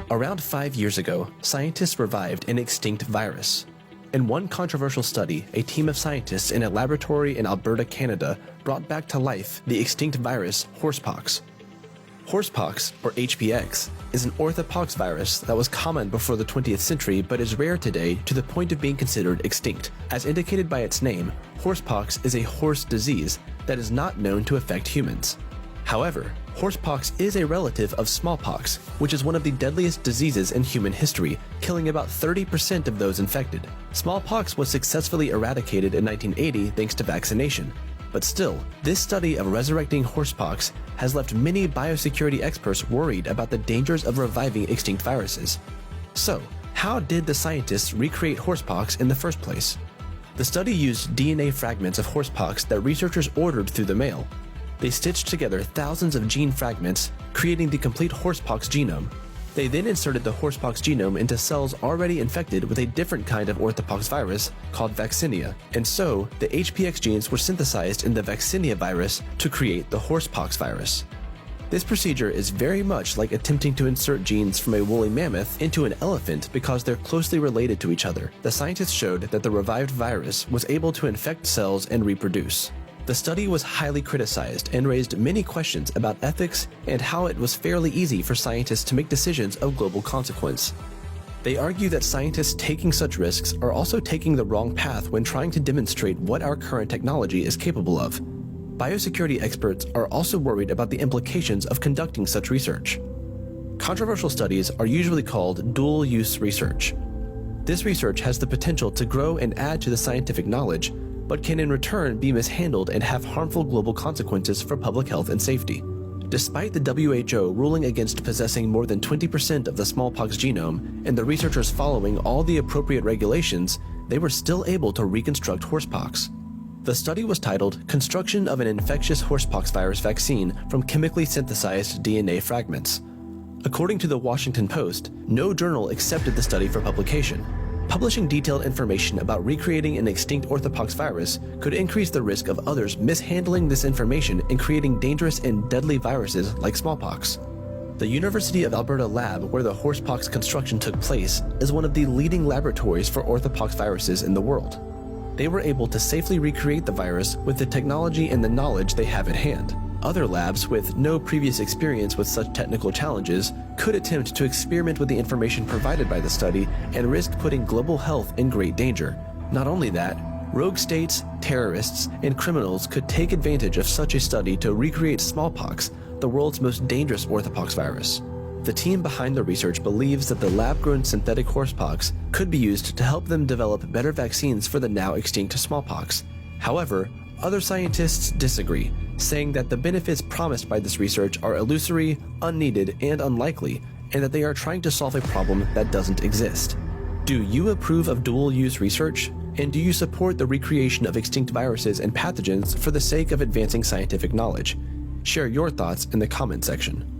Around 5 years ago, scientists revived an extinct virus. In one controversial study, a team of scientists in a laboratory in Alberta, Canada, brought back to life the extinct virus horsepox. Horsepox, or HPX, is an orthopox virus that was common before the 20th century but is rare today to the point of being considered extinct. As indicated by its name, horsepox is a horse disease that is not known to affect humans. However, horsepox is a relative of smallpox, which is one of the deadliest diseases in human history, killing about 30% of those infected. Smallpox was successfully eradicated in 1980 thanks to vaccination. But still, this study of resurrecting horsepox has left many biosecurity experts worried about the dangers of reviving extinct viruses. So, how did the scientists recreate horsepox in the first place? The study used DNA fragments of horsepox that researchers ordered through the mail. They stitched together thousands of gene fragments, creating the complete horsepox genome. They then inserted the horsepox genome into cells already infected with a different kind of orthopox virus called vaccinia, and so the HPX genes were synthesized in the vaccinia virus to create the horsepox virus. This procedure is very much like attempting to insert genes from a woolly mammoth into an elephant because they're closely related to each other. The scientists showed that the revived virus was able to infect cells and reproduce. The study was highly criticized and raised many questions about ethics and how it was fairly easy for scientists to make decisions of global consequence. They argue that scientists taking such risks are also taking the wrong path when trying to demonstrate what our current technology is capable of. Biosecurity experts are also worried about the implications of conducting such research. Controversial studies are usually called dual-use research. This research has the potential to grow and add to the scientific knowledge, but can in return be mishandled and have harmful global consequences for public health and safety. Despite the WHO ruling against possessing more than 20% of the smallpox genome and the researchers following all the appropriate regulations, they were still able to reconstruct horsepox. The study was titled Construction of an Infectious Horsepox Virus Vaccine from Chemically Synthesized DNA Fragments. According to the Washington Post, no journal accepted the study for publication. Publishing detailed information about recreating an extinct orthopox virus could increase the risk of others mishandling this information and creating dangerous and deadly viruses like smallpox. The University of Alberta lab where the horsepox construction took place is one of the leading laboratories for orthopox viruses in the world. They were able to safely recreate the virus with the technology and the knowledge they have at hand. Other labs with no previous experience with such technical challenges could attempt to experiment with the information provided by the study and risk putting global health in great danger. Not only that, rogue states, terrorists, and criminals could take advantage of such a study to recreate smallpox, the world's most dangerous orthopox virus. The team behind the research believes that the lab-grown synthetic horsepox could be used to help them develop better vaccines for the now extinct smallpox. However, other scientists disagree, saying that the benefits promised by this research are illusory, unneeded, and unlikely, and that they are trying to solve a problem that doesn't exist. Do you approve of dual-use research? And do you support the recreation of extinct viruses and pathogens for the sake of advancing scientific knowledge? Share your thoughts in the comment section.